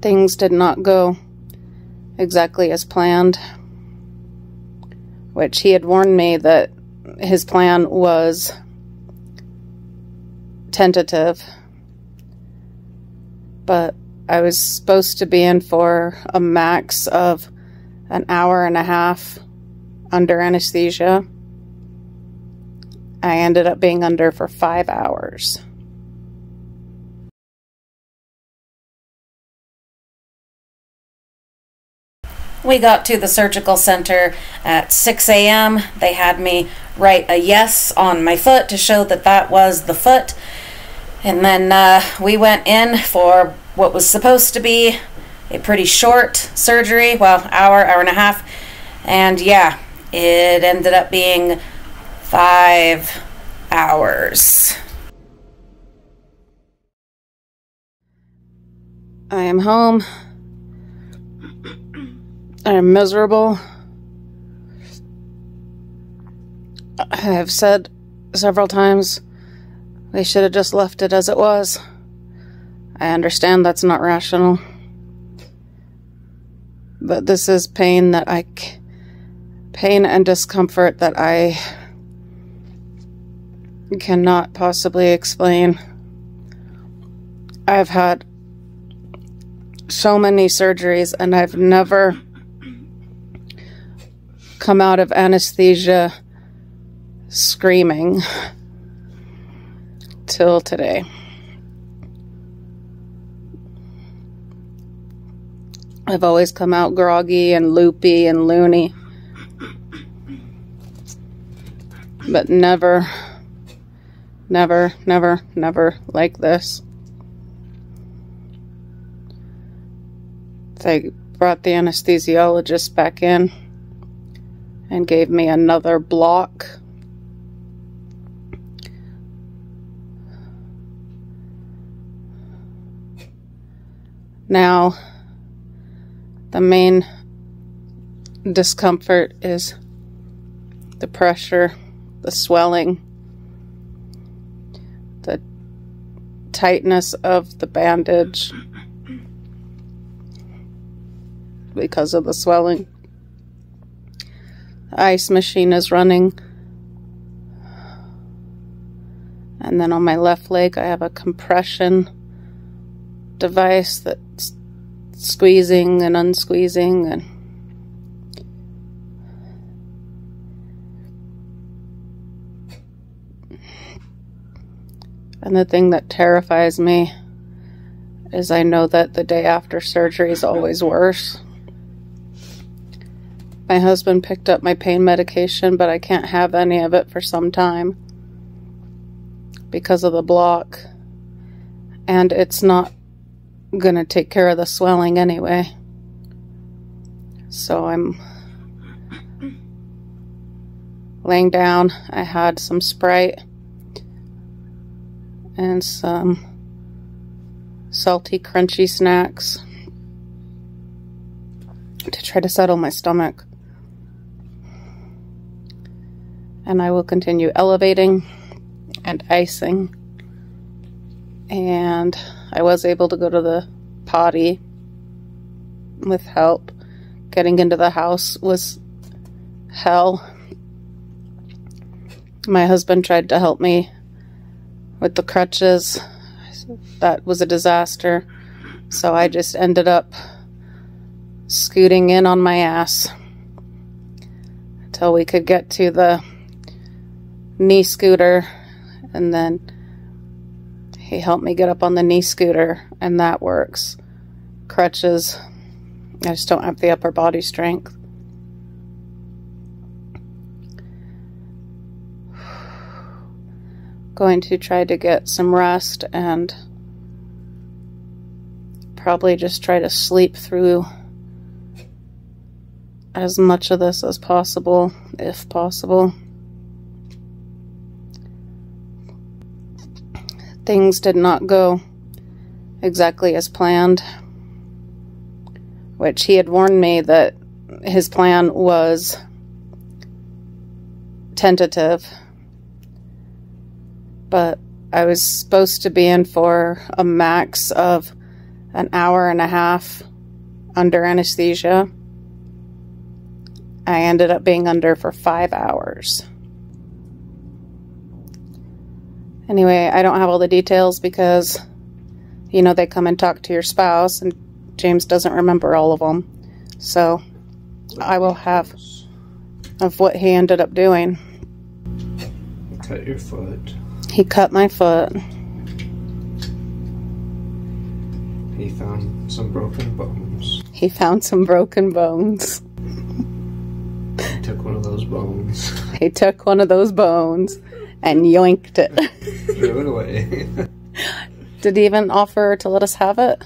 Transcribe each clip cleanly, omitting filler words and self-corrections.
Things did not go exactly as planned, which he had warned me that his plan was tentative, but I was supposed to be in for a max of an hour and a half under anesthesia. I ended up being under for 5 hours. We got to the surgical center at 6 a.m. They had me write a yes on my foot to show that that was the foot. And then we went in for what was supposed to be a pretty short surgery. Well, hour and a half. And yeah, it ended up being 5 hours. I am home. I am miserable. I have said several times they should have just left it as it was. I understand that's not rational. But this is pain and discomfort that I cannot possibly explain. I've had so many surgeries and I've never come out of anesthesia screaming till today. I've always come out groggy and loopy and loony, but never like this. They brought the anesthesiologist back in and gave me another block. Now, the main discomfort is the pressure, the swelling, the tightness of the bandage because of the swelling. The ice machine is running. And then on my left leg, I have a compression device that's squeezing and unsqueezing. And the thing that terrifies me is I know that the day after surgery is always worse. My husband picked up my pain medication, but I can't have any of it for some time because of the block. And it's not going to take care of the swelling anyway. So I'm laying down. I had some Sprite and some salty, crunchy snacks to try to settle my stomach. And I will continue elevating and icing. And I was able to go to the potty with help. Getting into the house was hell. My husband tried to help me with the crutches. That was a disaster. So I just ended up scooting in on my ass until we could get to the knee scooter, and then he helped me get up on the knee scooter, and that works. Crutches, I just don't have the upper body strength. Going to try to get some rest and probably just try to sleep through as much of this as possible, if possible. Things did not go exactly as planned, which he had warned me that his plan was tentative, but I was supposed to be in for a max of an hour and a half under anesthesia. I ended up being under for 5 hours. Anyway, I don't have all the details because, you know, they come and talk to your spouse, and James doesn't remember all of them. So I will have of what he ended up doing. He cut your foot. He cut my foot. He found some broken bones. He found some broken bones. He took one of those bones. He took one of those bones and yoinked it. Threw it away. Did he even offer to let us have it?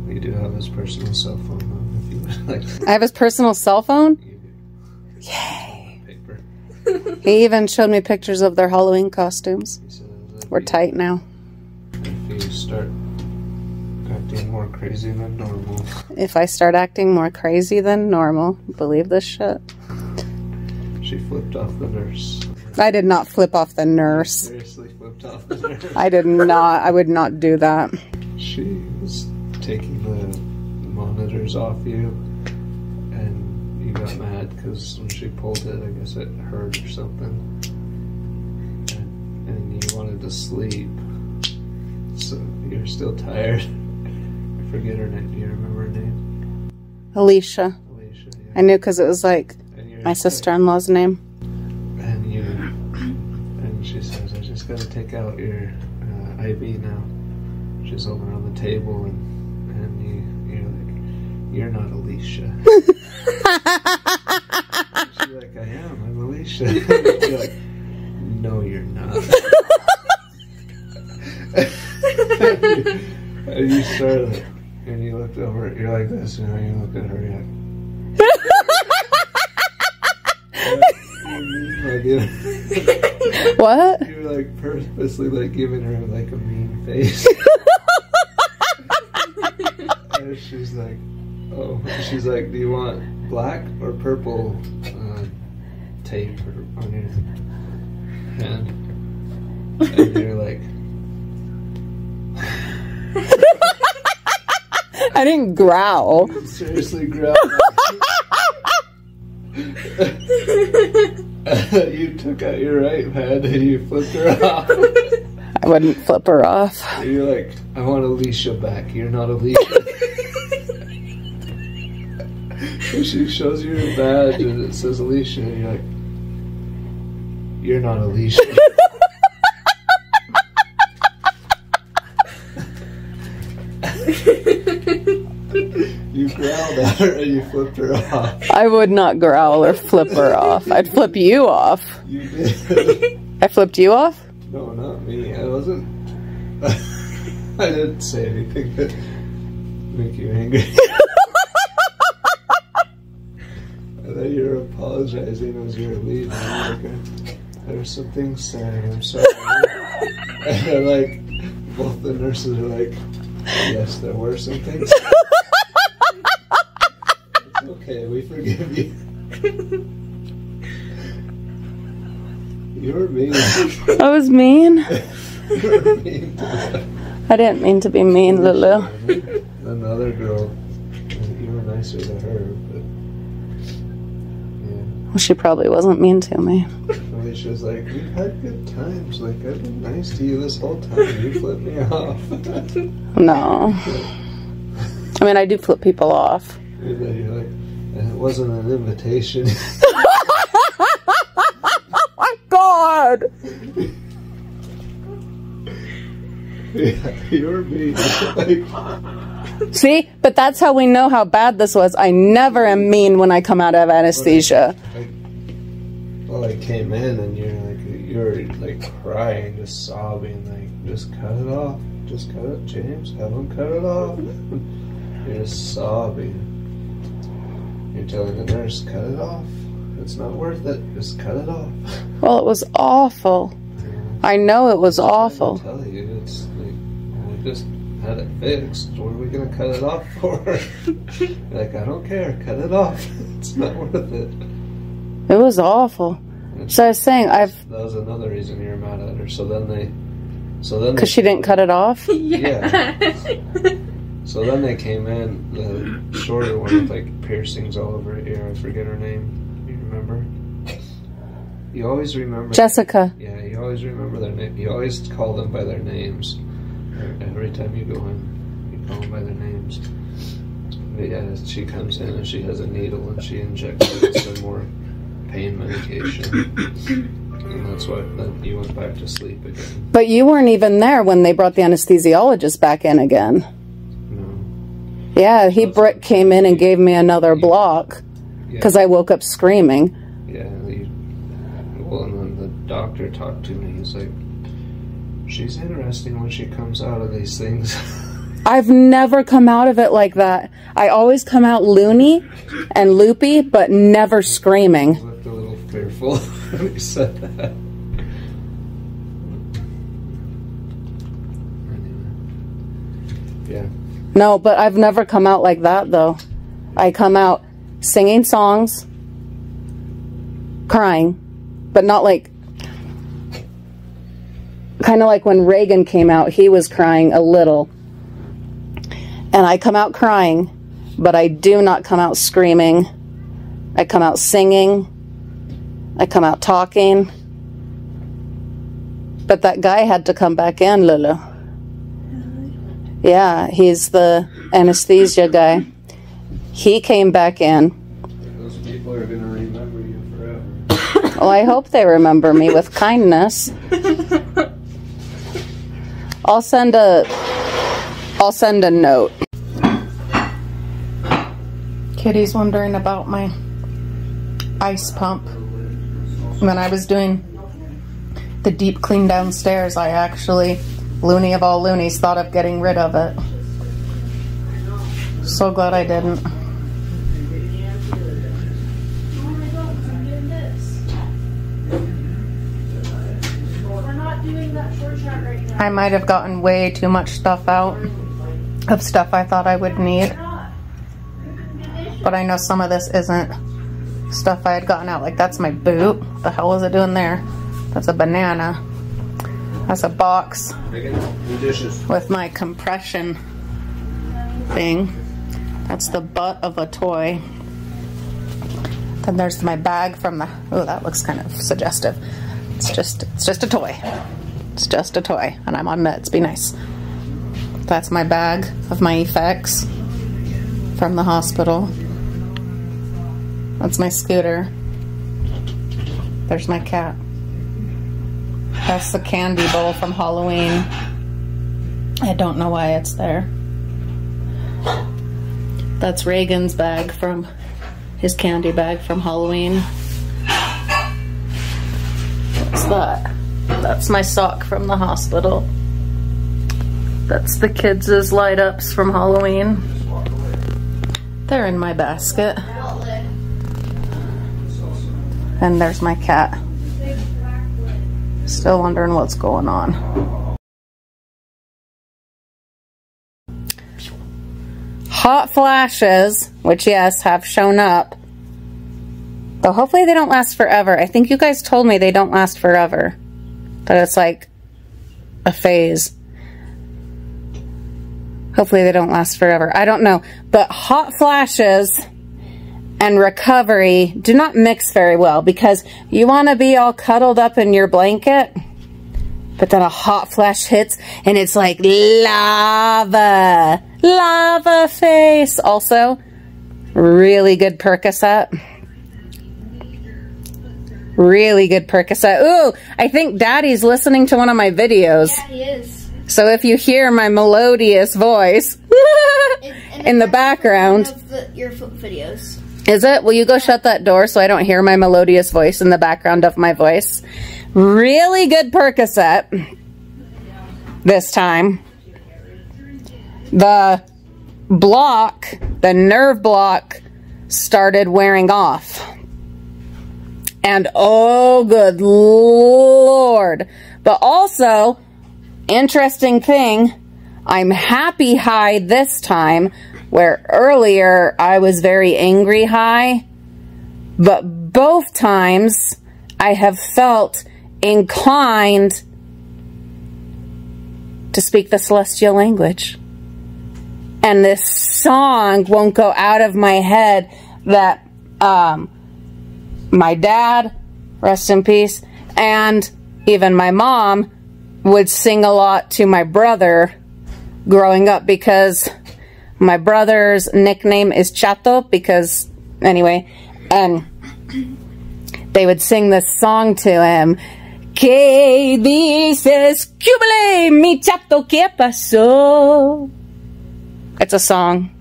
We do have his personal cell phone though, if you would like. I have his personal cell phone? Yay! Paper. He even showed me pictures of their Halloween costumes. He says that We're tight now. if you start acting more crazy than normal. If I start acting more crazy than normal, believe this shit. She flipped off the nurse. I did not flip off the nurse. Seriously flipped off the nurse. I did not. I would not do that. She was taking the monitors off you, and you got mad because when she pulled it, I guess it hurt or something, and you wanted to sleep, so you're still tired. I forget her name. Do you remember her name? Alicia. Alicia, yeah. I knew because it was like my sister-in-law's name. And she says, I just got to take out your IV now. She's over on the table, and you're like, you're not Alicia. She's like, I am. I'm Alicia. You're like, no, you're not. And you started, and you looked over. You're like this, and you look at her. You're like. What? You were like purposely like giving her like a mean face. And she's like, oh, she's like, do you want black or purple tape on your hand? And you're like, I didn't growl. you seriously growled. You took out your right hand and you flipped her off. I wouldn't flip her off. You're like, I want Alicia back. You're not Alicia. She shows you your badge and it says Alicia, and you're like, you're not Alicia. You growled at her and you flipped her off. I would not growl or flip her off. I'd flip you off. You did. I flipped you off? No, not me. I wasn't. I didn't say anything that make you angry. And then you're apologizing as you're leaving. Like, there's some things said. I'm sorry. And they're like, both the nurses are like, yes, there were some things. It's okay, we forgive you. You were mean. I was mean? You were mean to her. I didn't mean to be mean, Lulu. Another girl, you were nicer to her, but yeah. Well, she probably wasn't mean to me. Alicia's like, we've had good times. Like, I've been nice to you this whole time. You flipped me off. No. I mean, I do flip people off. And then you're like, and it wasn't an invitation. Oh my God! Yeah, you were mean. Like, See? But that's how we know how bad this was. I never am mean when I come out of anesthesia. I came in and you're like crying, just sobbing, like, just cut it off. Just cut it, James. Have him cut it off. You're just sobbing. You're telling the nurse, cut it off. It's not worth it. Just cut it off. Well, it was awful. I know it was awful. I tell you, it's like, we just had it fixed. What are we gonna cut it off for? Like, I don't care. Cut it off. It's not worth it. It was awful. So I was saying, that was another reason you're mad at her. So then they So then Because she didn't cut it off? Yeah. So then they came in, the shorter one with like piercings all over her ear. I forget her name. You remember? You always remember. Jessica. Yeah, you always remember their name. You always call them by their names. Every time you go in, you call them by their names. But yeah, she comes in and she has a needle and she injects it with some more pain medication. And that's why then you went back to sleep again. But you weren't even there when they brought the anesthesiologist back in again. No. Yeah, came in and gave me another block because I woke up screaming. Yeah, well, and then the doctor talked to me. He's like, she's interesting when she comes out of these things. I've never come out of it like that. I always come out loony and loopy, but never screaming. I looked a little fearful when he said that. Anyway. Yeah. No, but I've never come out like that, though. I come out singing songs, crying, but not like... Kind of like when Reagan came out, he was crying a little. And I come out crying, but I do not come out screaming. I come out singing. I come out talking. But that guy had to come back in, Lulu. Yeah, he's the anesthesia guy. He came back in. Those people are going to remember you forever. Well, I hope they remember me with kindness. I'll send a note. Kitty's wondering about my ice pump. When I was doing the deep clean downstairs, I actually, loony of all loonies, thought of getting rid of it. So glad I didn't. I might have gotten way too much stuff out of stuff I thought I would need. But I know some of this isn't stuff I had gotten out. Like, that's my boot. What the hell was it doing there? That's a banana. That's a box with my compression thing. That's the butt of a toy. Then there's my bag from the... Oh, that looks kind of suggestive. It's just a toy. It's just a toy, and I'm on meds. Be nice. That's my bag of my effects from the hospital. That's my scooter. There's my cat. That's the candy bowl from Halloween. I don't know why it's there. That's Reagan's bag from his candy bag from Halloween. What's that? That's my sock from the hospital. That's the kids' light ups from Halloween. They're in my basket. And there's my cat. Still wondering what's going on. Hot flashes, which yes, have shown up. Though hopefully they don't last forever. I think you guys told me they don't last forever. That it's like a phase. Hopefully they don't last forever. I don't know. But hot flashes and recovery do not mix very well, because you want to be all cuddled up in your blanket, but then a hot flash hits and it's like lava. Lava face. Also, really good Percocet. Really good Percocet. Ooh, I think Daddy's listening to one of my videos. Yeah, he is. So if you hear my melodious voice in the background. Your videos. Is it? Will you go shut that door so I don't hear my melodious voice in the background of my voice? Really good Percocet. This time. The block, the nerve block, started wearing off. And oh, good Lord. But also, interesting thing, I'm happy high this time, where earlier I was very angry high. But both times I have felt inclined to speak the celestial language. And this song won't go out of my head that my dad, rest in peace, and even my mom would sing a lot to my brother growing up, because my brother's nickname is Chato, because, anyway, and they would sing this song to him. ¿Qué dices? Cúbele, mi chato, ¿qué pasó? It's a song,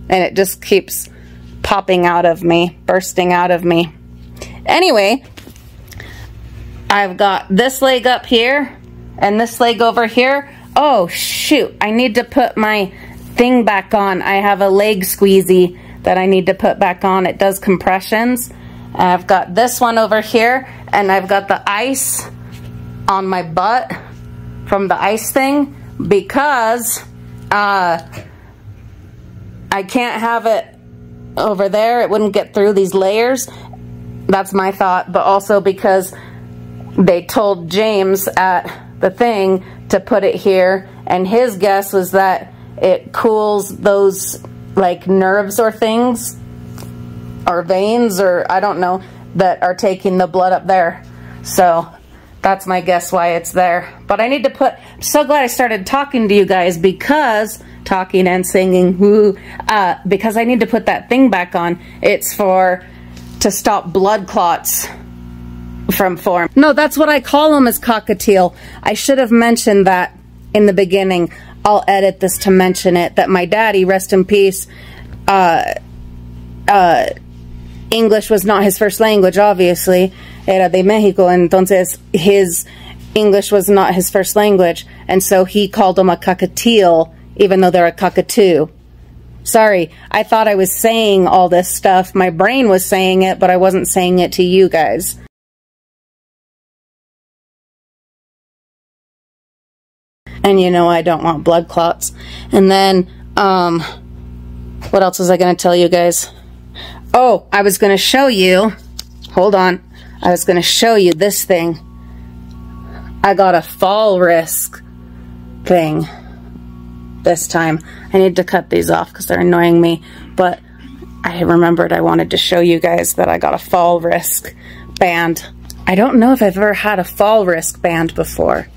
and it just keeps popping out of me, bursting out of me. Anyway, I've got this leg up here and this leg over here. Oh shoot, I need to put my thing back on. I have a leg squeezy that I need to put back on. It does compressions. I've got this one over here, and I've got the ice on my butt from the ice thing, because I can't have it over there. It wouldn't get through these layers. That's my thought, but also because they told James at the thing to put it here, and his guess was that it cools those like nerves or things or veins, or I don't know, that are taking the blood up there. So that's my guess why it's there. But I need to put, I'm so glad I started talking to you guys, because talking and singing, woo, because I need to put that thing back on. It's to stop blood clots from forming. No, that's what I call them, is cockatiel. I should have mentioned that in the beginning. I'll edit this to mention it, that my daddy, rest in peace, English was not his first language, obviously. Era de Mexico, entonces his English was not his first language, and so he called them a cockatiel, even though they're a cockatoo. Sorry, I thought I was saying all this stuff. My brain was saying it, but I wasn't saying it to you guys. And you know I don't want blood clots. And then, what else was I going to tell you guys? Oh, I was going to show you, hold on, I was going to show you this thing. I got a fall risk thing this time. I need to cut these off because they're annoying me, but I remembered I wanted to show you guys that I got a fall risk band. I don't know if I've ever had a fall risk band before,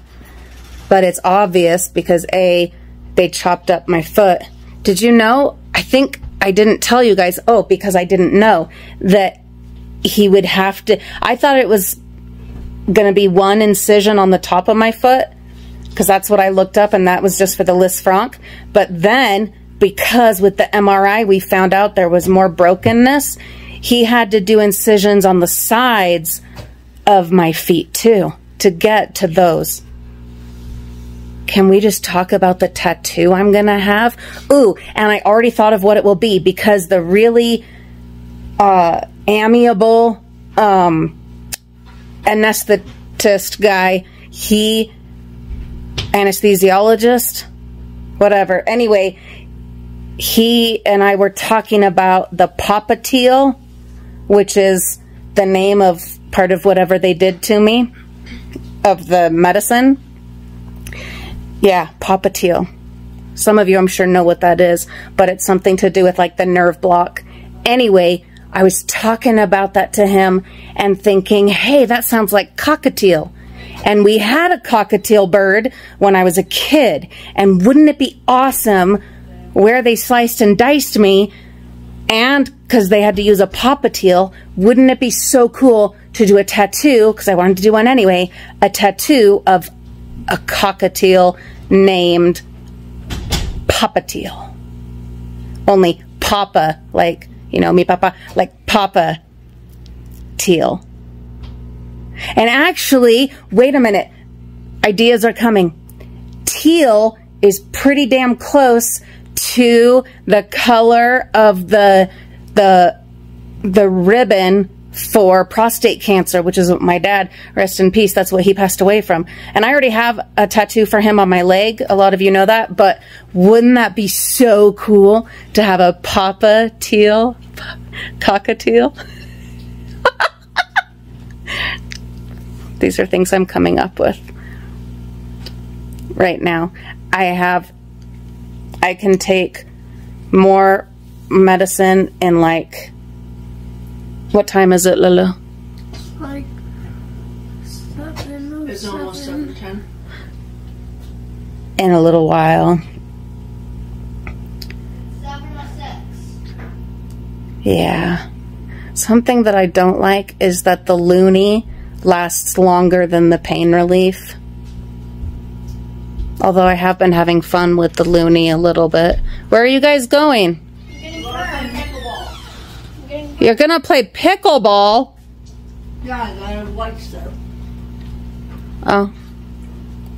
but it's obvious because A, they chopped up my foot. Did you know? I think I didn't tell you guys, oh, because I didn't know, that he would have to, I thought it was going to be one incision on the top of my foot, because that's what I looked up, and that was just for the Lisfranc. But then, because with the MRI we found out there was more brokenness, he had to do incisions on the sides of my feet too, to get to those. Can we just talk about the tattoo I'm gonna have? Ooh, and I already thought of what it will be, because the really amiable anesthetist guy, anesthesiologist, whatever. Anyway, he and I were talking about the poppatiel, which is the name of part of whatever they did to me, of the medicine. Yeah, poppatiel. Some of you, I'm sure, know what that is, but it's something to do with like the nerve block. Anyway, I was talking about that to him and thinking, hey, that sounds like cockatiel. And we had a cockatiel bird when I was a kid. And wouldn't it be awesome where they sliced and diced me, and because they had to use a poppatiel, wouldn't it be so cool to do a tattoo, because I wanted to do one anyway, a tattoo of a cockatiel named Poppatiel. Only Papa, like, you know, me papa, like Papa Teal. And actually, wait a minute, ideas are coming. Teal is pretty damn close to the color of the ribbon for prostate cancer, which is what my dad, rest in peace, that's what he passed away from. And I already have a tattoo for him on my leg. A lot of you know that, but wouldn't that be so cool to have a Papa Teal, cockatiel? These are things I'm coming up with. right now. I can take more medicine in like, what time is it, Lulu? Like 7 or It's almost 7:10. In a little while. 7:06. Yeah. Something that I don't like is that the loony lasts longer than the pain relief. Although I have been having fun with the loony a little bit. Where are you guys going? You're gonna play pickleball? Yeah, I like so. Oh.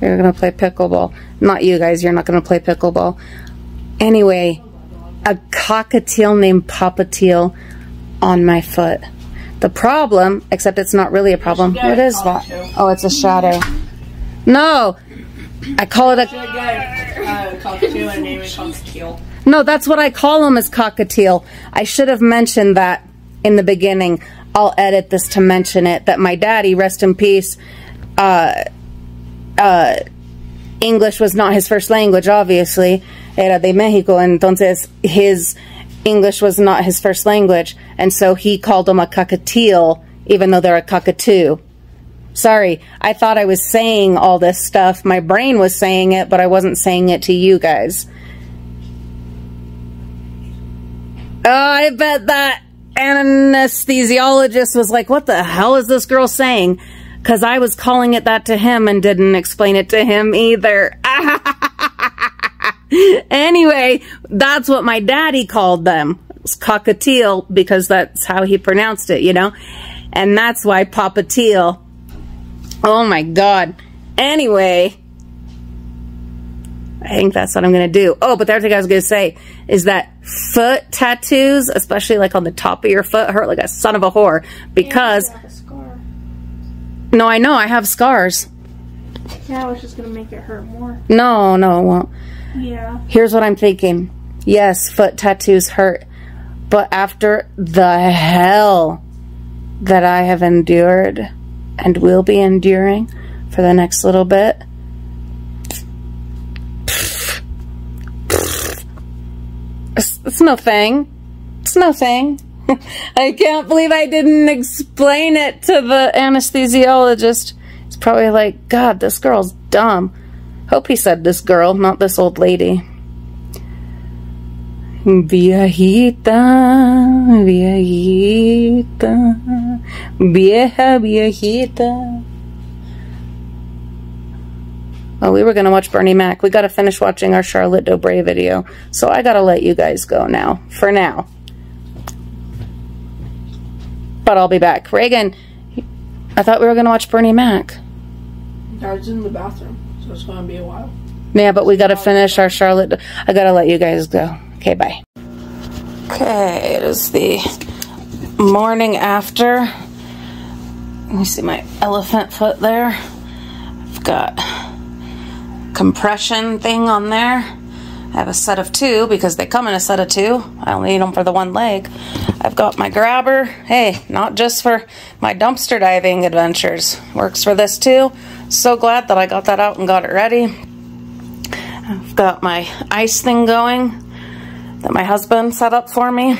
You're gonna play pickleball. Not you guys, you're not gonna play pickleball. Anyway, a cockatiel named Papa-Teal on my foot. The problem, except it's not really a problem. What is that? Oh, it's a shadow. No! I call it a... Cockatiel and name it Cockatiel. No, that's what I call them, is cockatiel. I should have mentioned that in the beginning. I'll edit this to mention it. That my daddy, rest in peace, English was not his first language, obviously. Era de Mexico, entonces his English was not his first language. And so he called them a cockatiel, even though they're a cockatoo. Sorry, I thought I was saying all this stuff. My brain was saying it, but I wasn't saying it to you guys. Oh, I bet that anesthesiologist was like, what the hell is this girl saying? Because I was calling it that to him and didn't explain it to him either. Anyway, that's what my daddy called them. It's cockatiel, because that's how he pronounced it, you know? And that's why Papa-Teal. Oh my God. Anyway, I think that's what I'm going to do. Oh, but the other thing I was going to say is that foot tattoos, especially like on the top of your foot, hurt like a son of a whore. Because... Yeah, you have a scar. No, I know. I have scars. Yeah, I was just gonna make it hurt more. No, no, it won't. Yeah. Here's what I'm thinking. Yes, foot tattoos hurt. But after the hell that I have endured and will be enduring for the next little bit, it's no thing. It's no thing. I can't believe I didn't explain it to the anesthesiologist. It's probably like, God, this girl's dumb. Hope he said this girl, not this old lady. Viejita, viejita, vieja, viejita. Oh, we were going to watch Bernie Mac. We got to finish watching our Charlotte Dobre video. So I got to let you guys go now. For now. But I'll be back. Reagan, I thought we were going to watch Bernie Mac. I was in the bathroom, so it's going to be a while. Yeah, but we got to finish our Charlotte. I got to let you guys go. Okay, bye. Okay, it is the morning after. Let me see my elephant foot there. I've got compression thing on there. I have a set of 2 because they come in a set of 2. I only need them for the one leg. I've got my grabber. Hey, not just for my dumpster diving adventures. Works for this too. So glad that I got that out and got it ready. I've got my ice thing going that my husband set up for me.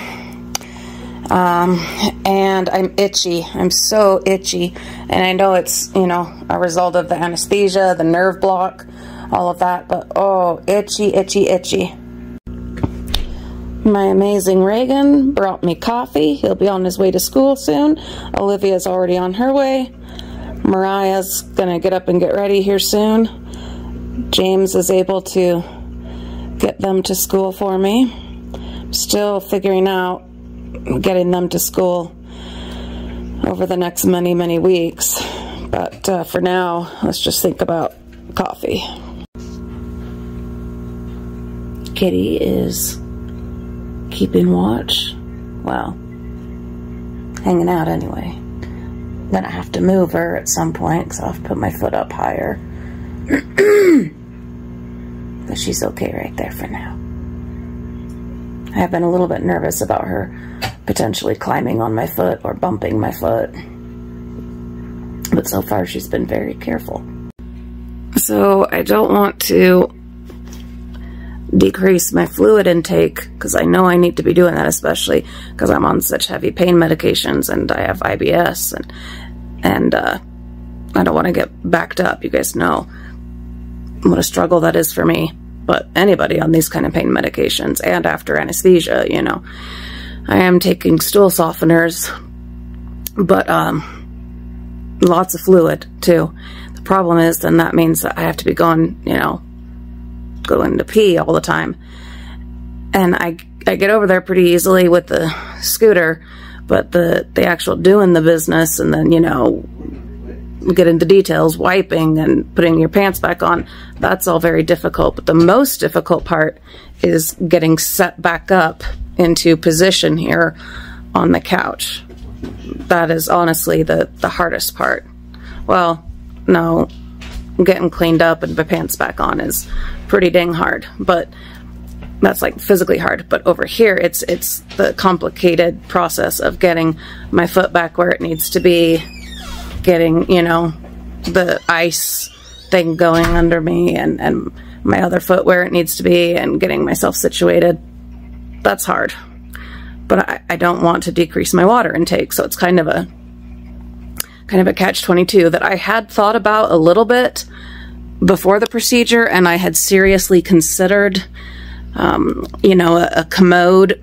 And I'm itchy. I'm so itchy. And I know it's, you know, a result of the anesthesia, the nerve block, all of that. But, oh, itchy, itchy, itchy. My amazing Reagan brought me coffee. He'll be on his way to school soon. Olivia's already on her way. Mariah's gonna get up and get ready here soon. James is able to get them to school for me. Still figuring out getting them to school over the next many, many weeks. But for now, let's just think about coffee. Kitty is keeping watch. Well, hanging out anyway. I'm gonna have to move her at some point because I'll have to put my foot up higher. But she's okay right there for now. I have been a little bit nervous about her potentially climbing on my foot or bumping my foot. But so far she's been very careful. So I don't want to decrease my fluid intake, because I know I need to be doing that, especially because I'm on such heavy pain medications and I have IBS, and I don't want to get backed up. You guys know what a struggle that is for me, but anybody on these kind of pain medications and after anesthesia, you know. I am taking stool softeners, but lots of fluid too. The problem is then that means that I have to be going, you know, going to pee all the time. And I get over there pretty easily with the scooter, but the actual doing the business and then, you know, get into details, wiping and putting your pants back on, that's all very difficult. But the most difficult part is getting set back up into position here on the couch. That is honestly the hardest part. Well, no, getting cleaned up and my pants back on is pretty dang hard, but that's like physically hard. But over here, it's the complicated process of getting my foot back where it needs to be, getting, you know, the ice thing going under me and my other foot where it needs to be, and getting myself situated. That's hard. But I don't want to decrease my water intake, so it's kind of a catch-22 that I had thought about a little bit before the procedure, and I had seriously considered, you know, a commode,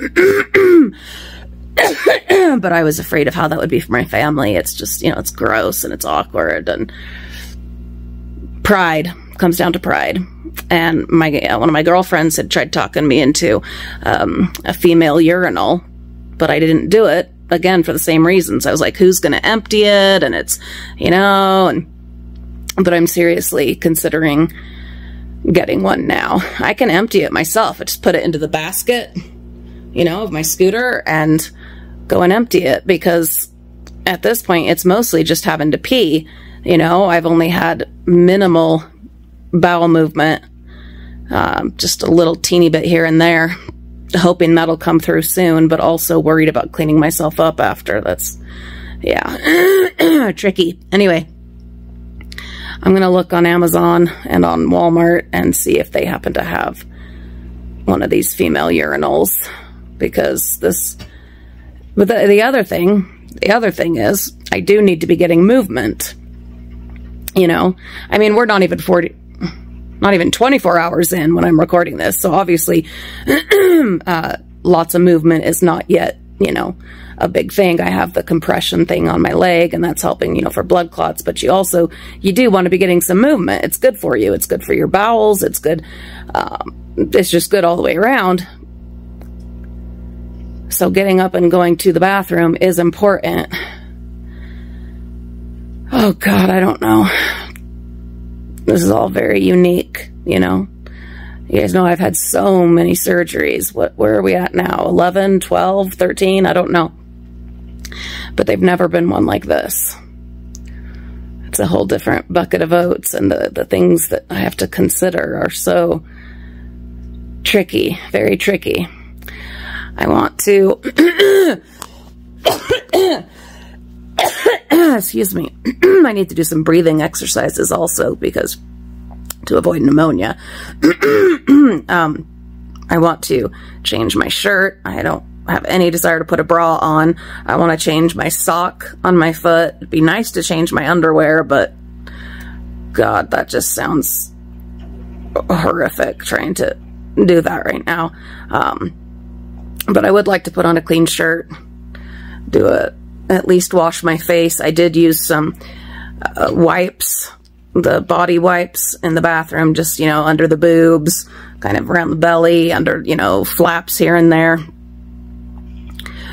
but I was afraid of how that would be for my family. It's just, you know, it's gross and it's awkward, and pride comes down to pride. And one of my girlfriends had tried talking me into a female urinal, but I didn't do it, again, for the same reasons. I was like, who's going to empty it? And it's, you know, but I'm seriously considering getting one now. I can empty it myself. I just put it into the basket, you know, of my scooter and go and empty it, because at this point, it's mostly just having to pee. You know, I've only had minimal bowel movement, just a little teeny bit here and there, hoping that'll come through soon, but also worried about cleaning myself up after. That's, yeah, tricky. Anyway, I'm going to look on Amazon and on Walmart and see if they happen to have one of these female urinals, because this, but the other thing is I do need to be getting movement. You know, I mean, we're not even 24 hours in when I'm recording this. So obviously, lots of movement is not yet, you know, a big thing. I have the compression thing on my leg, and that's helping, you know, for blood clots. But you do want to be getting some movement. It's good for you. It's good for your bowels. It's good. It's just good all the way around. So getting up and going to the bathroom is important. Oh God, I don't know. This is all very unique, you know. You guys know I've had so many surgeries. Where are we at now? 11, 12, 13? I don't know. But they've never been one like this. It's a whole different bucket of oats, and the things that I have to consider are so tricky, very tricky. I want to... excuse me. I need to do some breathing exercises also, because to avoid pneumonia. I want to change my shirt. I don't have any desire to put a bra on. I want to change my sock on my foot. It'd be nice to change my underwear, but God, that just sounds horrific trying to do that right now. But I would like to put on a clean shirt, at least wash my face. I did use some wipes, the body wipes in the bathroom, just, you know, under the boobs, kind of around the belly, under, you know, flaps here and there.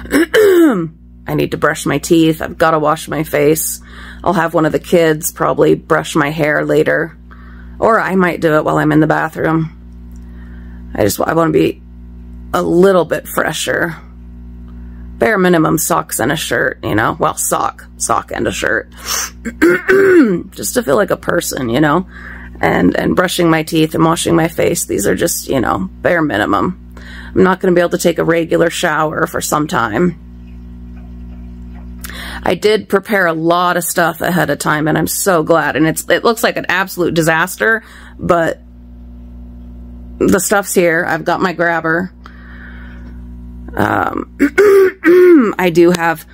I need to brush my teeth. I've got to wash my face. I'll have one of the kids probably brush my hair later, or I might do it while I'm in the bathroom. I want to be a little bit fresher. Bare minimum socks and a shirt, you know, well, sock and a shirt, just to feel like a person, you know, and brushing my teeth and washing my face. These are just, you know, bare minimum. I'm not going to be able to take a regular shower for some time. I did prepare a lot of stuff ahead of time, and I'm so glad. And it looks like an absolute disaster, but the stuff's here. I've got my grabber. I do have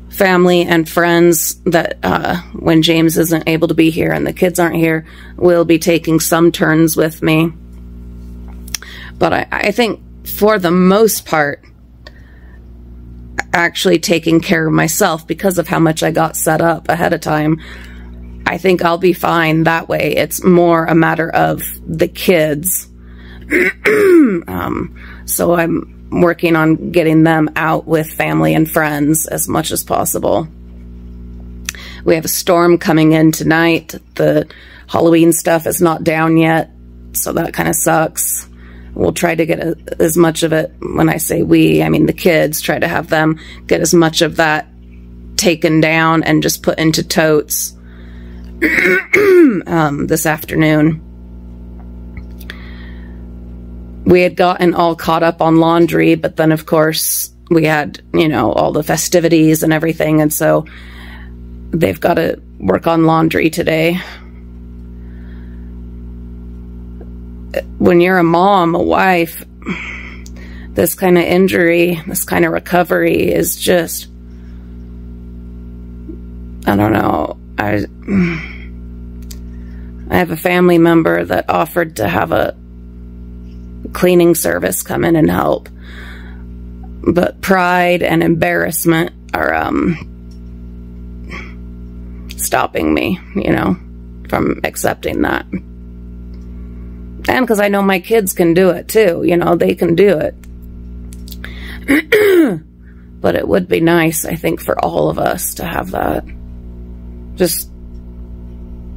family and friends that when James isn't able to be here and the kids aren't here, will be taking some turns with me. But I think for the most part, actually taking care of myself because of how much I got set up ahead of time, I think I'll be fine that way. It's more a matter of the kids. So I'm working on getting them out with family and friends as much as possible. We have a storm coming in tonight. The Halloween stuff is not down yet, so that kind of sucks. We'll try to get as much of it. When I say we, I mean the kids. Try to have them get as much of that taken down and just put into totes this afternoon. We had gotten all caught up on laundry, but then of course we had, you know, all the festivities and everything, and so they've got to work on laundry today. When you're a mom, a wife, this kind of injury, this kind of recovery is just, I don't know. I have a family member that offered to have a cleaning service come in and help, but pride and embarrassment are stopping me, you know, from accepting that. And because I know my kids can do it too, you know, they can do it. But it would be nice, I think, for all of us to have that. Just,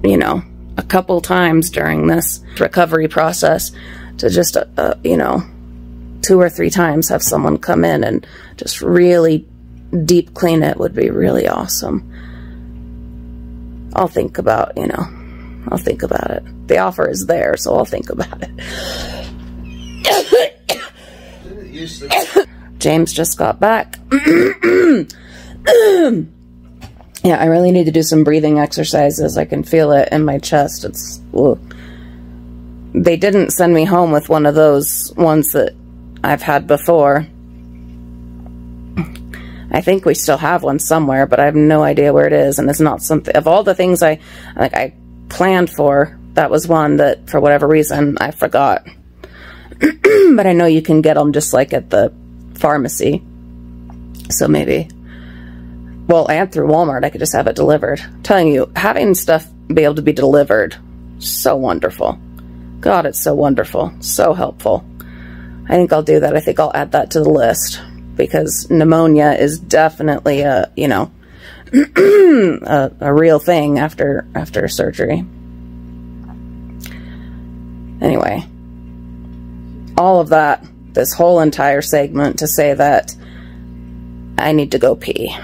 you know, a couple times during this recovery process to just, you know, 2 or 3 times have someone come in and just really deep clean it would be really awesome. I'll think about, you know, I'll think about it. The offer is there, so I'll think about it. James just got back. Yeah, I really need to do some breathing exercises. I can feel it in my chest. It's, ugh. They didn't send me home with one of those ones that I've had before. I think we still have one somewhere, but I have no idea where it is, and it's not something, of all the things I planned for, that was one that, for whatever reason, I forgot. But I know you can get them just like at the pharmacy. So maybe, well, and through Walmart, I could just have it delivered. I'm telling you, having stuff be able to be delivered, so wonderful. God, it's so wonderful. So helpful. I think I'll do that. I think I'll add that to the list, because pneumonia is definitely a, you know, a real thing after surgery. Anyway, all of that, this whole entire segment to say that I need to go pee.